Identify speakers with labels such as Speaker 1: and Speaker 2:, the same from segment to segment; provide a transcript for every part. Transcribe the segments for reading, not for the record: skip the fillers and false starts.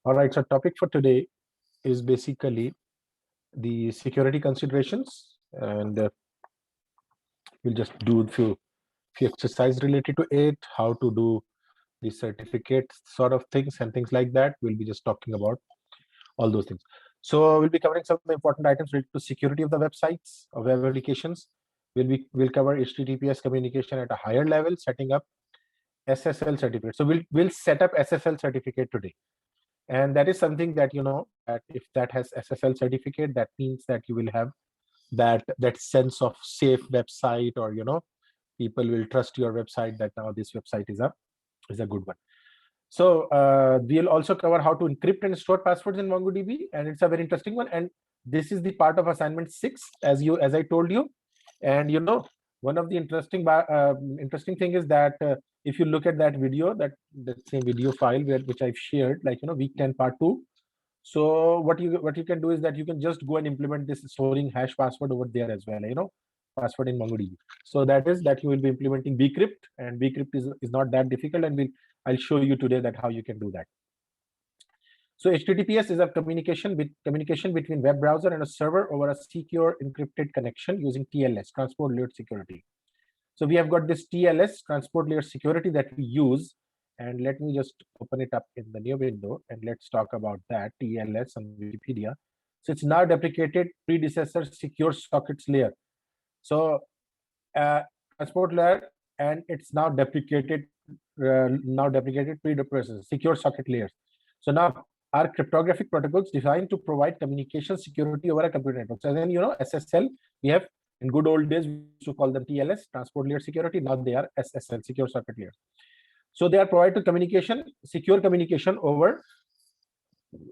Speaker 1: All right, so topic for today is basically the security considerations, and we'll just do a few exercise related to it, how to do the certificate sort of things and things like that. We'll be just talking about all those things. So we'll be covering some of the important items related to security of the websites or web applications. We'll cover HTTPS communication at a higher level, setting up SSL certificate. So we'll set up SSL certificate today, and that is something that that if that has SSL certificate, that means that you will have that sense of safe website, or people will trust your website, that now this website is a good one. So we'll also cover how to encrypt and store passwords in MongoDB, and it's a very interesting one. And this is the part of assignment 6, as I told you. And one of the interesting thing is that if you look at that video, that same video file which I've shared, like week 10 part 2. So what you can do is that you can just go and implement this storing hash password over there as well, password in MongoDB. So that is that you will be implementing bcrypt, and bcrypt is not that difficult, and I'll show you today that how you can do that. So HTTPS is a communication between web browser and a server over a secure encrypted connection using TLS, transport layer security. So we have got this TLS, transport layer security, that we use. And let me just open it up in the new window, and let's talk about that TLS on Wikipedia. So it's now deprecated predecessor secure sockets layer. So transport layer, and it's now deprecated predecessor secure socket layers. So now are cryptographic protocols designed to provide communication security over a computer network. So then SSL, we have in good old days we used to call them TLS, transport layer security. Now they are SSL, secure socket layers. So they are provided to secure communication over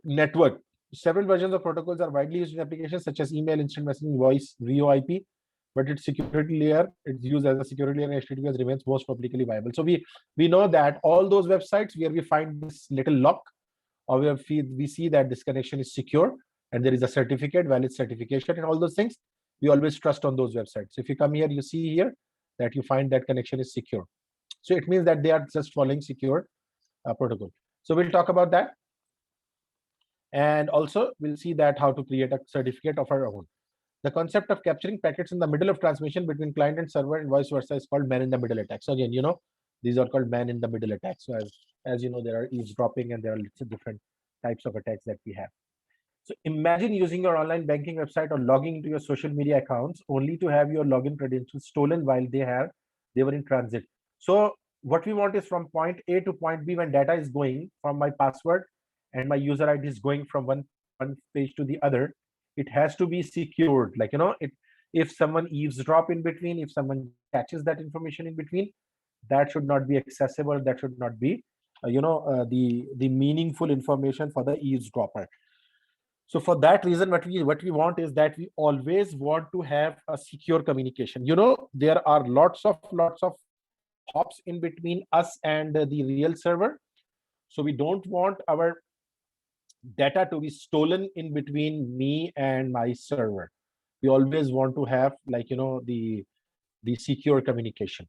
Speaker 1: network. Several versions of protocols are widely used in applications such as email, instant messaging, voice, VoIP, but its security layer, it's used as a security layer, and HTTPS remains most publicly viable. So we know that all those websites where we find this little lock, or we see that this connection is secure and there is a certificate, valid certification, and all those things, we always trust on those websites. If you come here, you see here that you find that connection is secure. So it means that they are just following secure protocol. So we'll talk about that. And also we'll see that how to create a certificate of our own. The concept of capturing packets in the middle of transmission between client and server and vice versa is called man-in-the-middle attack. So again, these are called man-in-the-middle attacks. So as you know, there are eavesdropping, and there are lots of different types of attacks that we have. So imagine using your online banking website or logging into your social media accounts only to have your login credentials stolen while they were in transit. So what we want is from point A to point B, when data is going from my password and my user ID is going from one page to the other, it has to be secured. Like if someone eavesdrop in between, if someone catches that information in between, that should not be accessible. That should not be the meaningful information for the eavesdropper. So for that reason, what we want is that we always want to have a secure communication. There are lots of hops in between us and the real server. So we don't want our data to be stolen in between me and my server. We always want to have the secure communication.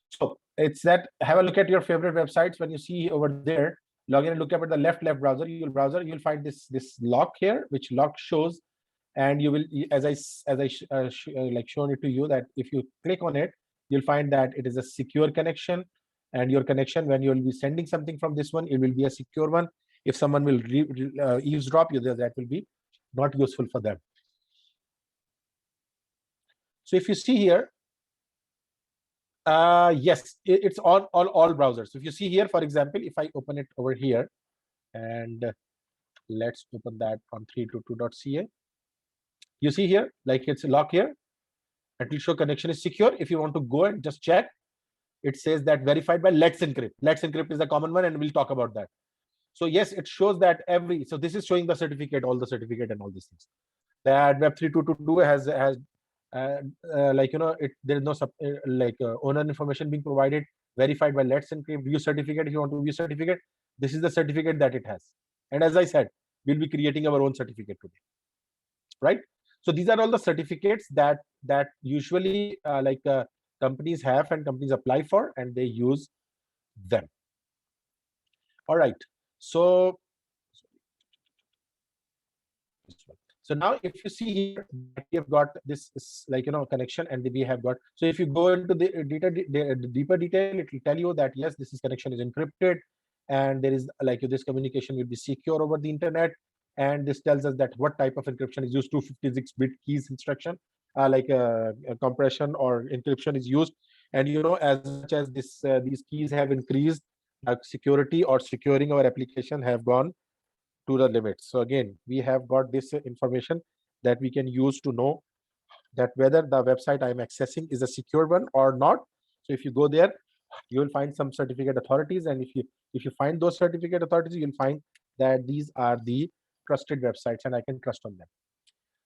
Speaker 1: So it's that, have a look at your favorite websites. When you see over there, log in and look up at the left browser, you'll find this lock here, which lock shows. And you will, as I like shown it to you, that if you click on it, you'll find that it is a secure connection. And your connection, when you'll be sending something from this one, it will be a secure one. If someone will eavesdrop you, that will be not useful for them. So if you see here, yes, it's on all browsers. So if you see here, for example, if I open it over here, and let's open that on 322.ca, you see here, like it's a lock here. It will show connection is secure. If you want to go and just check, it says that verified by Let's Encrypt. Let's Encrypt is the common one, and we'll talk about that. So yes, it shows that so this is showing the certificate, all the certificate and all these things. That Web 3.2.2 has there is no owner information being provided, verified by Let's Encrypt. View certificate. If you want to view certificate, this is the certificate that it has. And as I said, we'll be creating our own certificate today, right? So these are all the certificates that usually companies have and companies apply for, and they use them. All right. So So now if you see here, we have got this like, connection, and we have got, so if you go into the deeper detail, it will tell you that yes, this is connection is encrypted, and there is like this communication will be secure over the internet. And this tells us that what type of encryption is used, 256-bit keys instruction, like compression or encryption is used. And as much as these keys have increased, security or securing our application have gone to the limits. So again, we have got this information that we can use to know that whether the website I'm accessing is a secure one or not. So if you go there, you will find some certificate authorities, and if you find those certificate authorities, you'll find that these are the trusted websites and I can trust on them.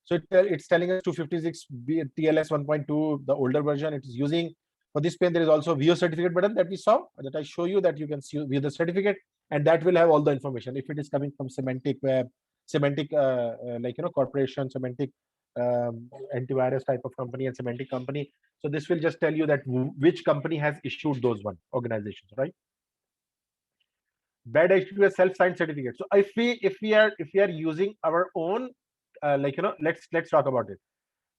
Speaker 1: So it's telling us 256 TLS 1.2, the older version. It is using, for this pane there is also view certificate button that we saw, that I show you, that you can see view the certificate, and that will have all the information. If it is coming from Semantic Web, Semantic corporation, Semantic antivirus type of company, and Semantic company. So this will just tell you that which company has issued those organizations, right? Bad HTTPS self-signed certificate. So if we are using our own, let's talk about it.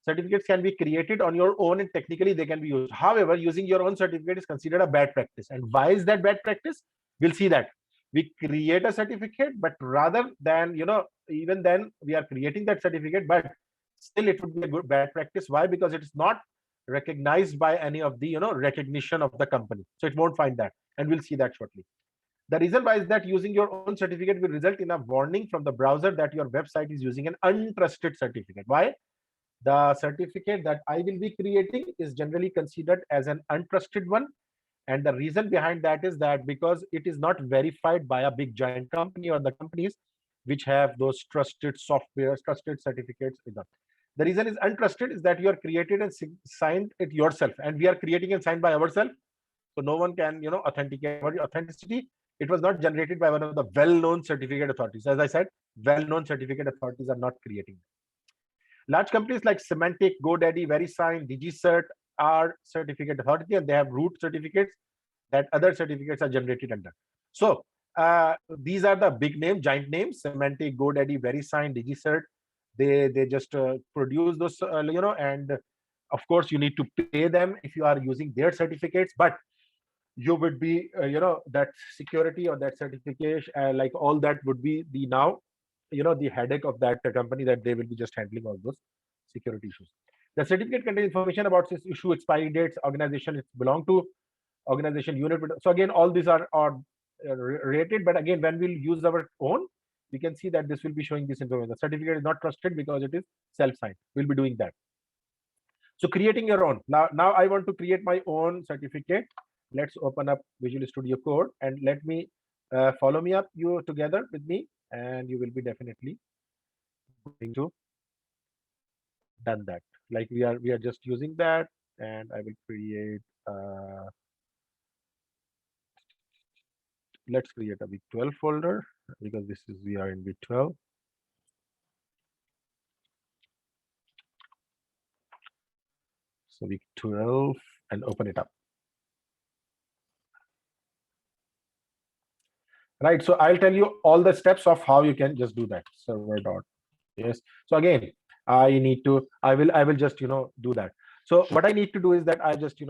Speaker 1: Certificates can be created on your own, and technically they can be used. However, using your own certificate is considered a bad practice. And why is that bad practice? We'll see that. We create a certificate, but rather than, even then we are creating that certificate, but still it would be a bad practice. Why? Because it is not recognized by any of the, recognition of the company. So it won't find that. And we'll see that shortly. The reason why is that using your own certificate will result in a warning from the browser that your website is using an untrusted certificate. Why? The certificate that I will be creating is generally considered as an untrusted one. And the reason behind that is that because it is not verified by a big giant company or the companies which have those trusted softwares, trusted certificates with them. The reason is untrusted is that you are created and signed it yourself, and we are creating and signed by ourselves. So no one can, authenticate our authenticity. It was not generated by one of the well-known certificate authorities. As I said, well-known certificate authorities are not creating. Large companies like Semantic, GoDaddy, VeriSign, DigiCert are certificate authority, and they have root certificates that other certificates are generated under. So these are the big name, giant names: Semantic, GoDaddy, VeriSign, DigiCert. They just produce those, and of course you need to pay them if you are using their certificates. But you would be, that security or that certification, like all that would be the now, the headache of that company, that they will be just handling all those security issues. The certificate contains information about this issue, expiry dates, organization it belong to, organization unit. So again, all these are rated, but again, when we'll use our own, we can see that this will be showing this information. The certificate is not trusted because it is self-signed. We'll be doing that. So creating your own. Now I want to create my own certificate. Let's open up Visual Studio Code, and let me follow me up, you together with me, and you will be definitely going to done that. Like we are just using that, and I will create let's create a week 12 folder, because we are in week 12. So week 12, and open it up. Right, so I'll tell you all the steps of how you can just do that. Server dot. Yes. So again, I will just do that. So what I need to do is that I just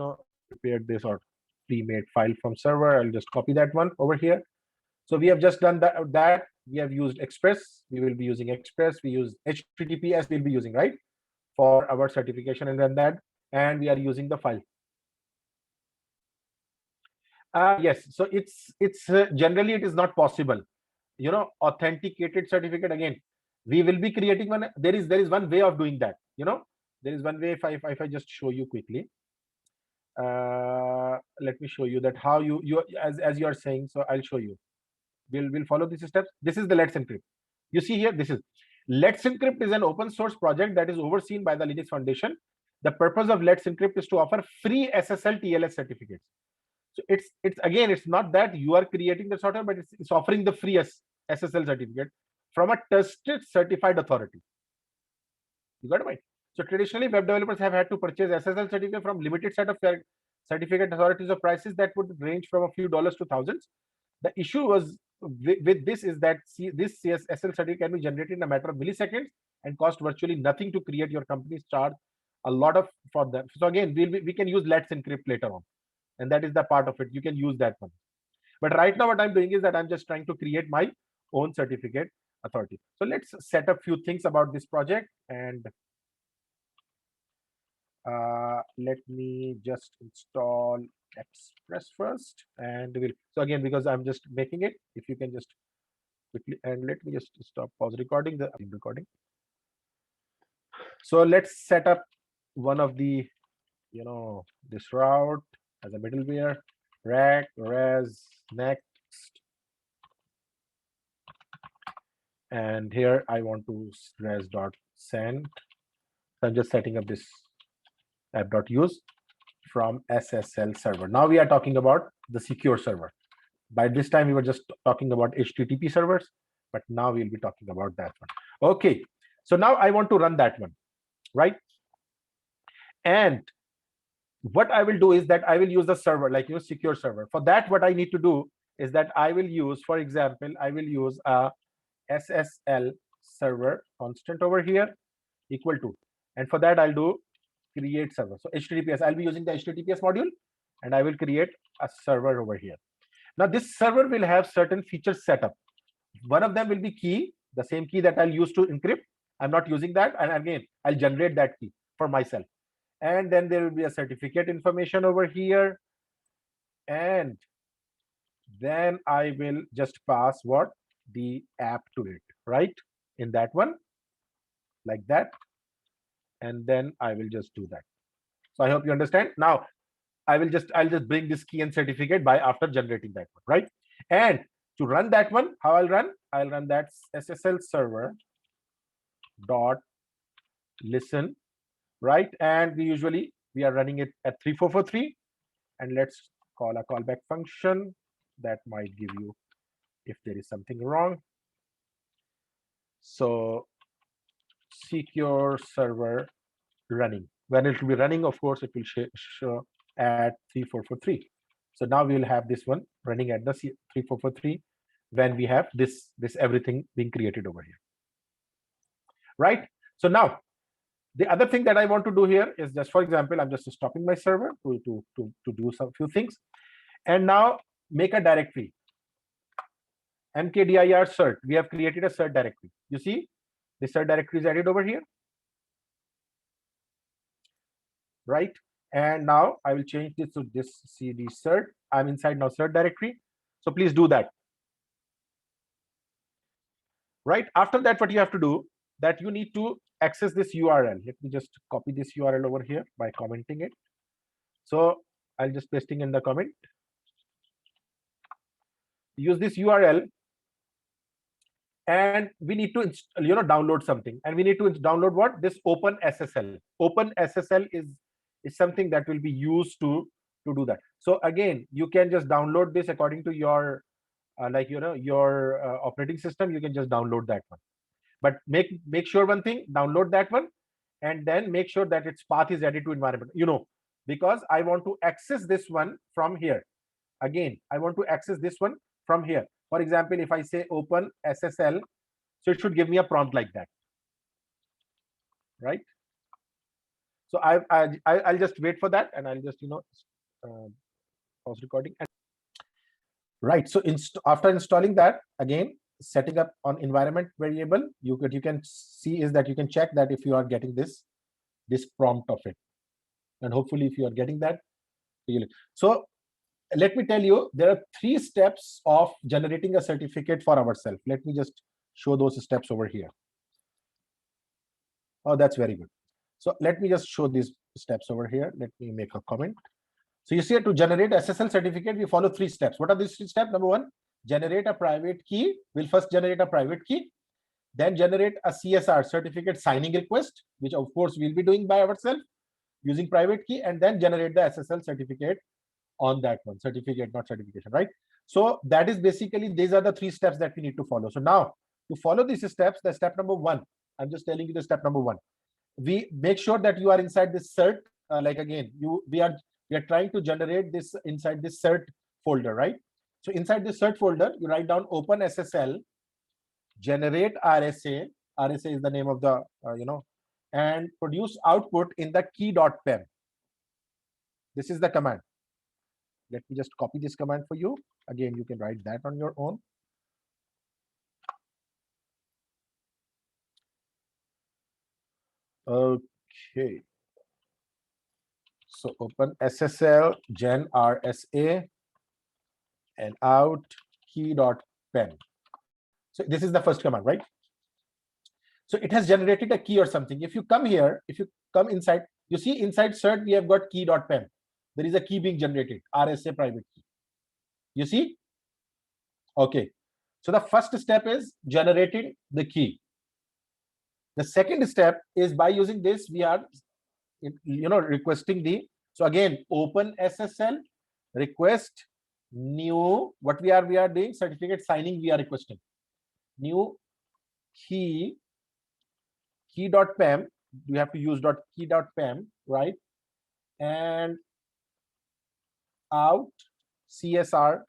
Speaker 1: prepared this or pre-made file from server. I'll just copy that one over here. So we have just done that. We have used Express. We will be using Express. We use HTTPS. We'll be using, right, for our certification, and then that, and we are using the file. Yes. So it's generally it is not possible. Authenticated certificate, again, we will be creating one. There is one way of doing that. There is one way. If I just show you quickly, let me show you that how you as you are saying. So I'll show you. We'll follow these steps. This is the Let's Encrypt. You see here, this is Let's Encrypt is an open source project that is overseen by the Linux Foundation. The purpose of Let's Encrypt is to offer free SSL TLS certificates. So it's not that you are creating the software, but it's offering the free SSL certificate from a trusted certified authority. You got it right. So traditionally, web developers have had to purchase SSL certificate from limited set of certificate authorities of prices that would range from a few dollars to thousands. The issue was with this is that this SSL certificate can be generated in a matter of milliseconds, and cost virtually nothing to create. Your companies charge a lot of for them. So again, we can use Let's Encrypt later on, and that is the part of it. You can use that one. But right now, what I'm doing is that I'm just trying to create my own certificate authority. So let's set up few things about this project, and let me just install Express first, and we'll. So again, because I'm just making it, if you can just quickly, and let me just stop pause recording the recording. So let's set up one of the, this route as a middleware, rack, res, next, and here I want to res.send. So I'm just setting up this app.use from SSL server. Now we are talking about the secure server. By this time we were just talking about HTTP servers, but now we'll be talking about that one. Okay, so now I want to run that one, right? And what I will do is that I will use the server, like secure server. For that, what I need to do is that I will use, for example, I will use a SSL server constant over here equal to, and for that I'll do create server. So HTTPS, I'll be using the HTTPS module, and I will create a server over here. Now this server will have certain features set up. One of them will be key, the same key that I'll use to encrypt. I'm not using that, and again I'll generate that key for myself. And then there will be a certificate information over here, and then I will just pass what, the app to it, right, in that one, like that, and then I will just do that. So I hope you understand. Now I'll just bring this key and certificate by after generating that one, right? And to run that one, how I'll run that SSL server dot listen, right? And we are running it at 3443, and let's call a callback function that might give you if there is something wrong. So secure server running, when it will be running, of course it will show at 3443. So now we will have this one running at the 3443 when we have this everything being created over here, right? So now the other thing that I want to do here is, just for example, I'm just stopping my server to do some few things, and now make a directory mkdir cert. We have created a cert directory. You see the cert directory is added over here, right? And now I will change this to this cd cert. I'm inside now cert directory, so please do that. Right after that, what you have to do, that you need to access this URL. Let me just copy this URL over here by commenting it. So I'll just pasting in the comment. Use this URL, and we need to download something, and we need to download what, this OpenSSL. OpenSSL is something that will be used to do that. So again, you can just download this according to your your operating system. You can just download that one, but make sure one thing, download that one, and then make sure that its path is added to environment, because I want to access this one from here. Again, I want to access this one from here. For example, if I say open SSL, so it should give me a prompt like that, right? So I'll just wait for that, and I'll just pause recording. And right, so after installing that, again setting up on environment variable, you can see is that you can check that if you are getting this prompt of it, and hopefully if you are getting that. So let me tell you, there are 3 steps of generating a certificate for ourselves. Let me just show those steps over here. Oh, that's very good. So let me just show these steps over here. Let me make a comment. So you see, to generate SSL certificate, we follow 3 steps. What are these 3 steps? Number 1, generate a private key. We'll first generate a private key, then generate a CSR, certificate signing request, which of course we'll be doing by ourselves using private key, and then generate the SSL certificate on that one. Certificate, not certification, right? So that is basically, these are the 3 steps that we need to follow. So now to follow these steps, the step number 1, I'm just telling you the step number 1. We make sure that you are inside this cert. We are trying to generate this inside this cert folder, right? So inside this cert folder, you write down open SSL, generate RSA, RSA is the name of the, and produce output in the key.pem. This is the command. Let me just copy this command for you. Again, you can write that on your own. Okay. So open SSL gen RSA and out key.pem. So this is the first command, right? So it has generated a key or something. If you come here, if you come inside, you see inside cert, we have got key.pem. There is a key being generated, RSA private key. You see? Okay. So the first step is generating the key. The second step is by using this, we are, requesting the, so again, open SSL, request new, what we are doing, certificate signing we are requesting. New key.pem, you have to use .key.pem, right? And out csr.pem.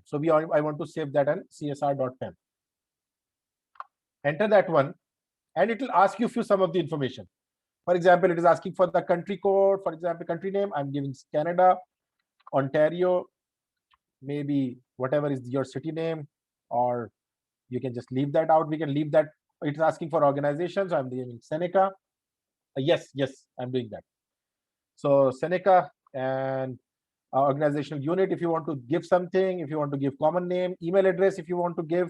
Speaker 1: So I want to save that and csr.pem. Enter that one, and it will ask you some of the information. For example, it is asking for the country code. For example, country name, I'm giving Canada, Ontario, maybe whatever is your city name, or you can just leave that out. We can leave that. It's asking for organizations. So I'm giving Seneca. Yes, I'm doing that. So Seneca and organizational unit, if you want to give something, if you want to give common name, email address, if you want to give,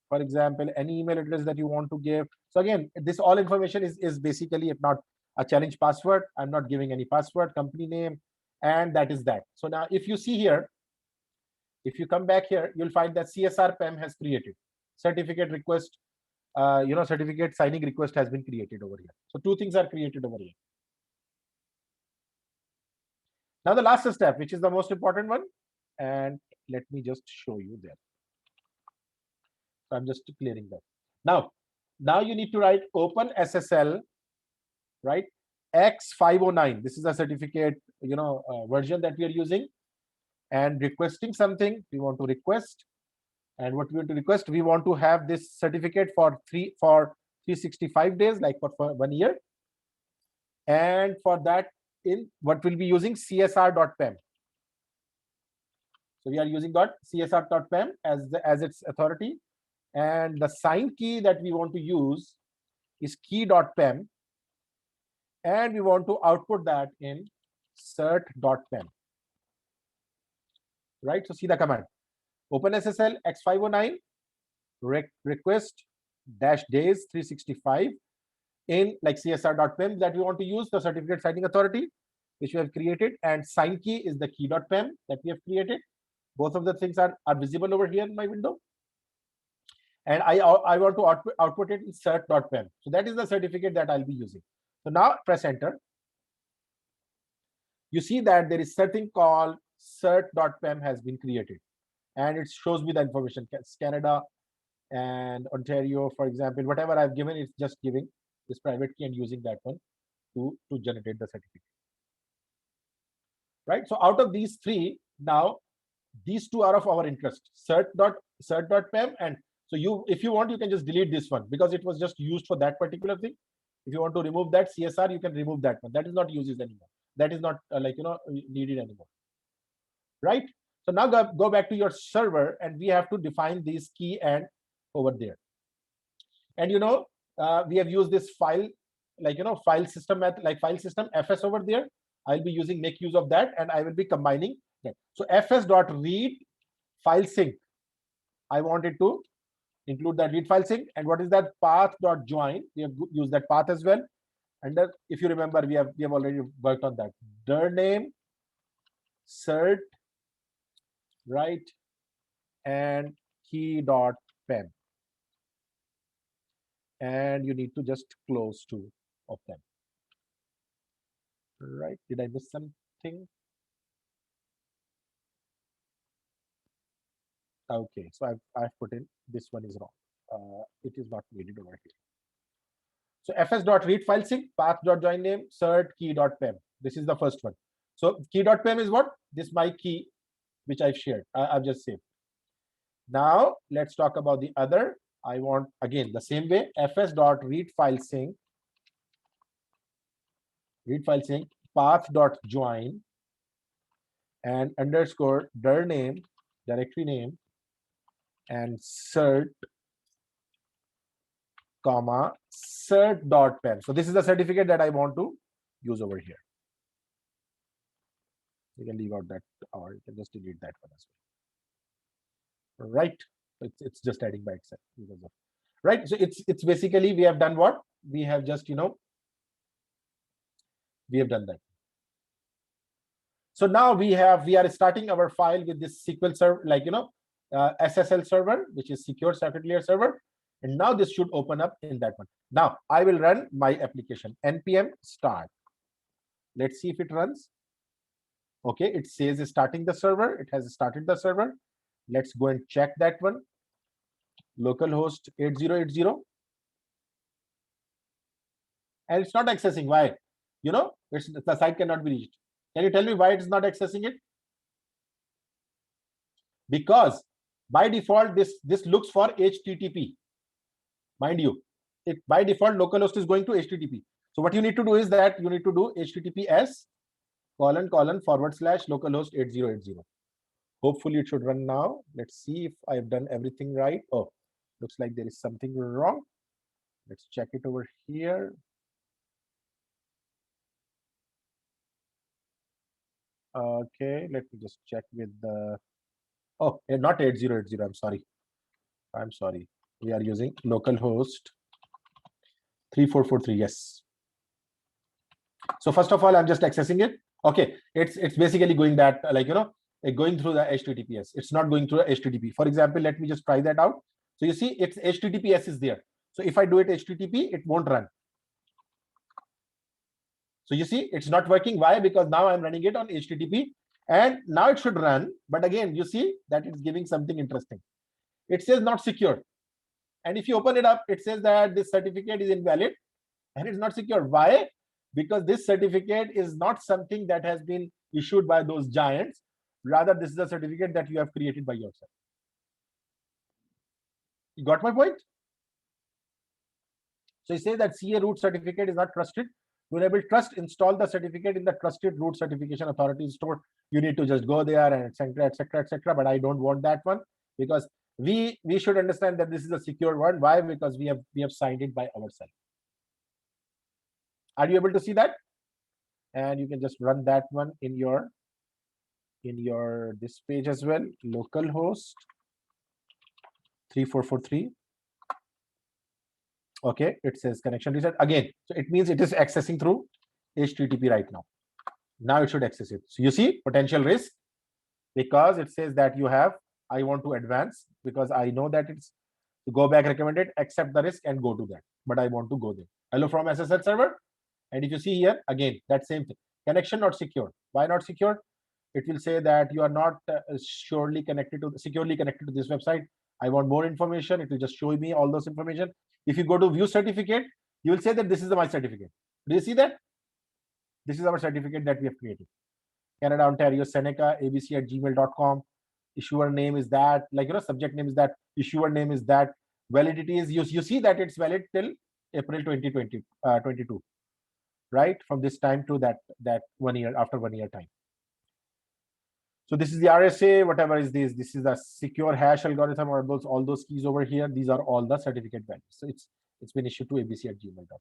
Speaker 1: for example, any email address that you want to give. So again, this all information is basically, if not a challenge password, I'm not giving any password, company name, and that is that. So now if you see here, if you come back here, you'll find that CSR PEM has created certificate request, certificate signing request has been created over here. So two things are created over here. Now the last step, which is the most important one, and let me just show you there. So I'm just clearing that. Now you need to write open SSL, right? X509. This is a certificate, version that we are using, and requesting something. We want to request, and what we want to request, we want to have this certificate for 365 days, like for 1 year, and for that, in what we'll be using csr.pem. So we are using .csr.pem as its authority, and the sign key that we want to use is key.pem, and we want to output that in cert.pem. Right? So see the command. OpenSSL X509 request -days 365 in like csr.pem that we want to use, the certificate signing authority which we have created, and sign key is the key.pem that we have created. Both of the things are visible over here in my window, and I want to output it in cert.pem. So that is the certificate that I'll be using. So now press enter. You see that there is something called cert.pem has been created, and it shows me the information, Canada and Ontario, for example. Whatever I've given, it's just giving this private key and using that one to generate the certificate. Right? So out of these three, now these two are of our interest, cert.pem, and so if you want, you can just delete this one because it was just used for that particular thing. If you want to remove that CSR, you can remove that one. That is not used anymore. That is not needed anymore. Right? So now go back to your server, and we have to define these key and over there. And we have used this file, file system file system fs over there. I'll be make use of that, and I will be combining that. So fs.read file sync, I wanted to include that read file sync. And what is that? Path.join, we have used that path as well. And if you remember, we have already worked on that. Dir name, cert, right, and key.pem. And you need to just close two of them. Right? Did I miss something? Okay, so I've put in this one is wrong. It is not needed over here. So fs.read file sync, path.join name, cert, key.pem. This is the first one. So key.pem is what? This my key, which I've shared. I've just saved. Now let's talk about the other. I want again the same way fs.read file sync path dot join and underscore dir name directory name and cert comma cert dot pen. So this is the certificate that I want to use over here. You can leave out that, or you can just delete that one as well. Right? It's just adding by itself because of, right. So it's basically we have done what we have just we have done that. So now we are starting our file with this SQL server, like SSL server, which is secure circuit layer server. And now this should open up in that one. Now I will run my application npm start. Let's see if it runs. Okay, it says it's starting the server. It has started the server. Let's go and check that one. Localhost 8080. And it's not accessing. Why? The site cannot be reached. Can you tell me why it's not accessing it? Because by default, this looks for HTTP. Mind you, by default, localhost is going to HTTP. So what you need to do is that you need to do HTTPS :/localhost 8080. Hopefully it should run now. Let's see if I've done everything right. Oh, looks like there is something wrong. Let's check it over here. Okay, let me just check with the, oh, not 8080. I'm sorry. We are using localhost 3443. Yes. So first of all, I'm just accessing it. Okay, it's basically going that going through the HTTPS. It's not going through the HTTP. For example, let me just try that out. So you see, it's HTTPS is there. So if I do it HTTP, it won't run. So you see, it's not working. Why? Because now I'm running it on HTTP, and now it should run. But again, you see that it's giving something interesting. It says not secure. And if you open it up, it says that this certificate is invalid and it's not secure. Why? Because this certificate is not something that has been issued by those giants. Rather, this is a certificate that you have created by yourself. You got my point? So you say that CA root certificate is not trusted. To enable trust, install the certificate in the trusted root certification authority store. You need to just go there and etc., etc., etc. But I don't want that one, because we should understand that this is a secure one. Why? Because we have signed it by ourselves. Are you able to see that? And you can just run that one in your this page as well. Localhost 3443. Okay, it says connection reset again. So it means it is accessing through HTTP right now. Now it should access it. So you see potential risk, because it says that you have, I want to advance, because I know that it's to go back recommended, accept the risk and go to that. But I want to go there. Hello from SSL server. And if you see here, again, that same thing. Connection not secure. Why not secure? It will say that you are not securely connected to this website. I want more information. It will just show me all those information. If you go to view certificate, you will say that this is my certificate. Do you see that? This is our certificate that we have created. Canada, Ontario, Seneca, abc@gmail.com. Issuer name is that, subject name is that, issuer name is that, validity is, you see that it's valid till April 2022, right? From this time to that 1 year, after 1 year time. So this is the RSA, whatever is this. This is the secure hash algorithm, or all those keys over here. These are all the certificate values. So it's been issued to abc@gmail.com.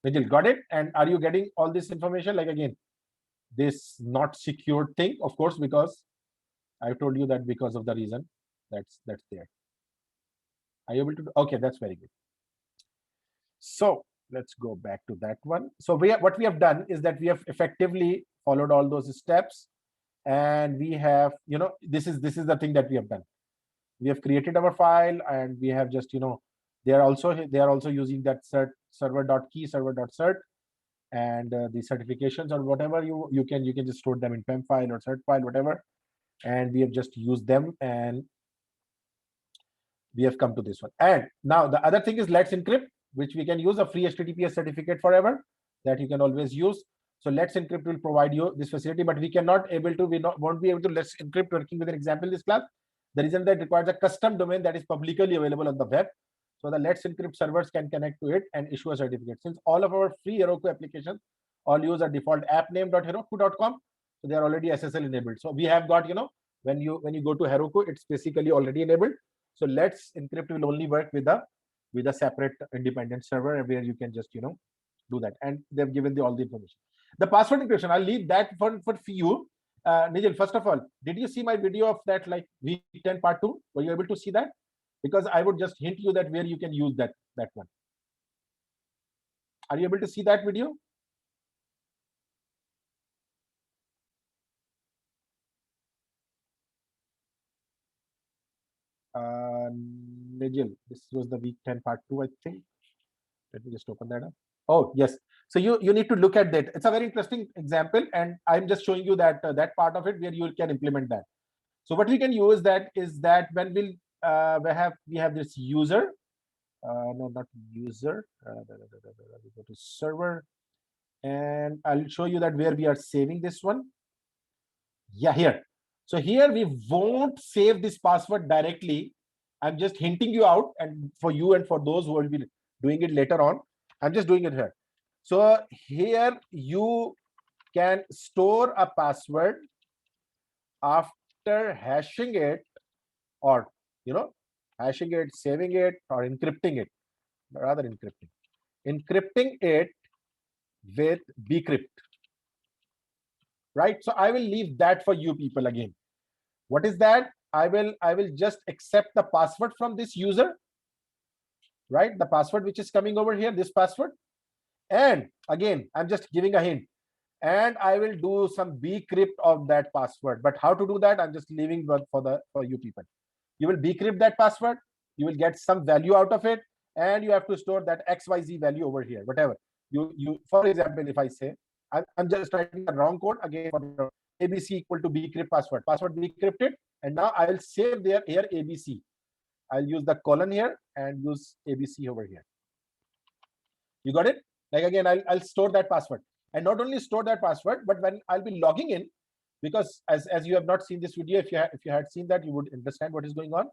Speaker 1: Nigel, got it? And are you getting all this information? Like, again, this not secured thing, of course, because I told you that because of the reason that's there. Are you able to? Okay, that's very good. So let's go back to that one. So what we have done is that we have effectively followed all those steps, and we have, this is the thing that we have done. We have created our file, and we have just, they are also using that server.key, server.cert, and the certifications or whatever you can just store them in PEM file or cert file, whatever, and we have just used them, and we have come to this one. And now the other thing is Let's Encrypt, which we can use a free HTTPS certificate forever that you can always use. So Let's Encrypt will provide you this facility, but we won't be able to Let's Encrypt working with an example in this class. The reason that requires a custom domain that is publicly available on the web. So the Let's Encrypt servers can connect to it and issue a certificate. Since all of our free Heroku applications all use a default app name.heroku.com, so they are already SSL enabled. So we have got, when you go to Heroku, it's basically already enabled. So Let's Encrypt will only work with a separate independent server where you can just do that, and they've given all the information. The password encryption, I'll leave that for you. Nigel, first of all, did you see my video of that, like week 10 part 2? Were you able to see that? Because I would just hint you that where you can use that one. Are you able to see that video? Nigel, this was the week 10 part 2, I think. Let me just open that up. Oh, yes. So you need to look at that. It's a very interesting example, and I'm just showing you that that part of it where you can implement that. So what we can use that is that when we have this user, no, not user. We go to server, and I'll show you that where we are saving this one. Yeah, here. So here we won't save this password directly. I'm just hinting you out, and for you and for those who will be doing it later on, I'm just doing it here. So here you can store a password after hashing it, or hashing it, saving it, or encrypting it. Rather encrypting it with bcrypt. Right? So I will leave that for you people again. What is that? I will just accept the password from this user, right? The password which is coming over here, this password. And again, I'm just giving a hint. And I will do some bcrypt of that password. But how to do that? I'm just leaving for you people. You will bcrypt that password. You will get some value out of it, and you have to store that XYZ value over here. Whatever you for example, if I say I'm just writing the wrong code again for ABC equal to bcrypt password bcrypted, and now I'll save there here ABC. I'll use the colon here and use ABC over here. You got it? Like again, I'll store that password, and not only store that password, but when I'll be logging in, because as you have not seen this video, if you had seen that, you would understand what is going on.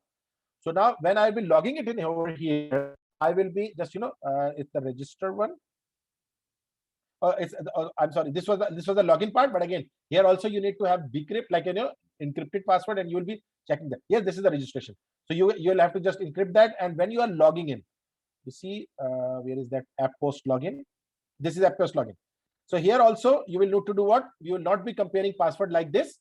Speaker 1: So now when I'll be logging it in over here, I will be just it's the register one. I'm sorry, this was the login part, but again, here also you need to have bcrypt, like encrypted password, and you will be checking that. Yes, this is the registration. So you'll have to just encrypt that, and when you are logging in, you see where is that app post login? This is app post login. So here also you will need to do what? You will not be comparing password like this.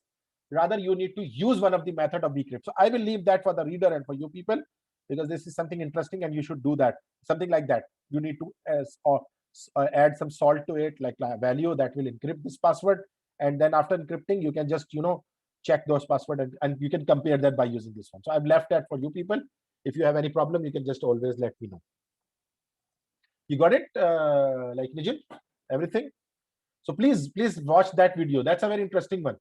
Speaker 1: Rather, you need to use one of the method of bcrypt. So I will leave that for the reader and for you people, because this is something interesting and you should do that. Something like that. You need to add some salt to it, like a value that will encrypt this password. And then after encrypting, you can just, check those password, and you can compare that by using this one. So I've left that for you people. If you have any problem, you can just always let me know. You got it? Like Nijin, everything? So please watch that video. That's a very interesting one.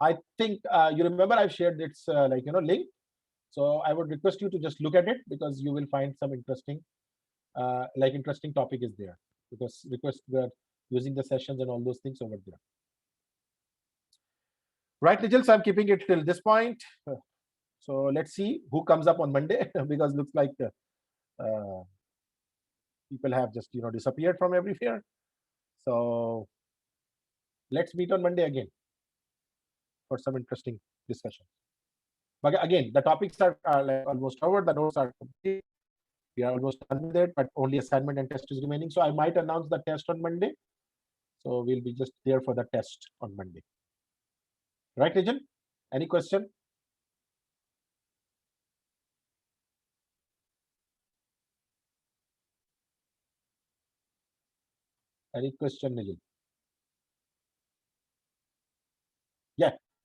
Speaker 1: I think you remember I've shared its link. So I would request you to just look at it, because you will find some interesting interesting topic is there, because we're using the sessions and all those things over there. Right, Nigel? So I'm keeping it till this point. So let's see who comes up on Monday, because looks like people have just disappeared from everywhere. So let's meet on Monday again for some interesting discussion. But again, the topics are like almost covered. The notes are complete. We are almost done with it, but only assignment and test is remaining. So I might announce the test on Monday. So we'll be just there for the test on Monday. Right, Nijan? Any question? Any question, Nijan?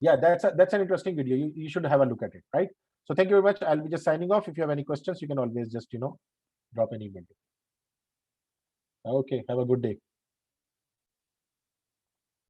Speaker 1: Yeah, that's an interesting video. You should have a look at it, right? So thank you very much. I'll be just signing off. If you have any questions, you can always just drop an email. Okay, have a good day.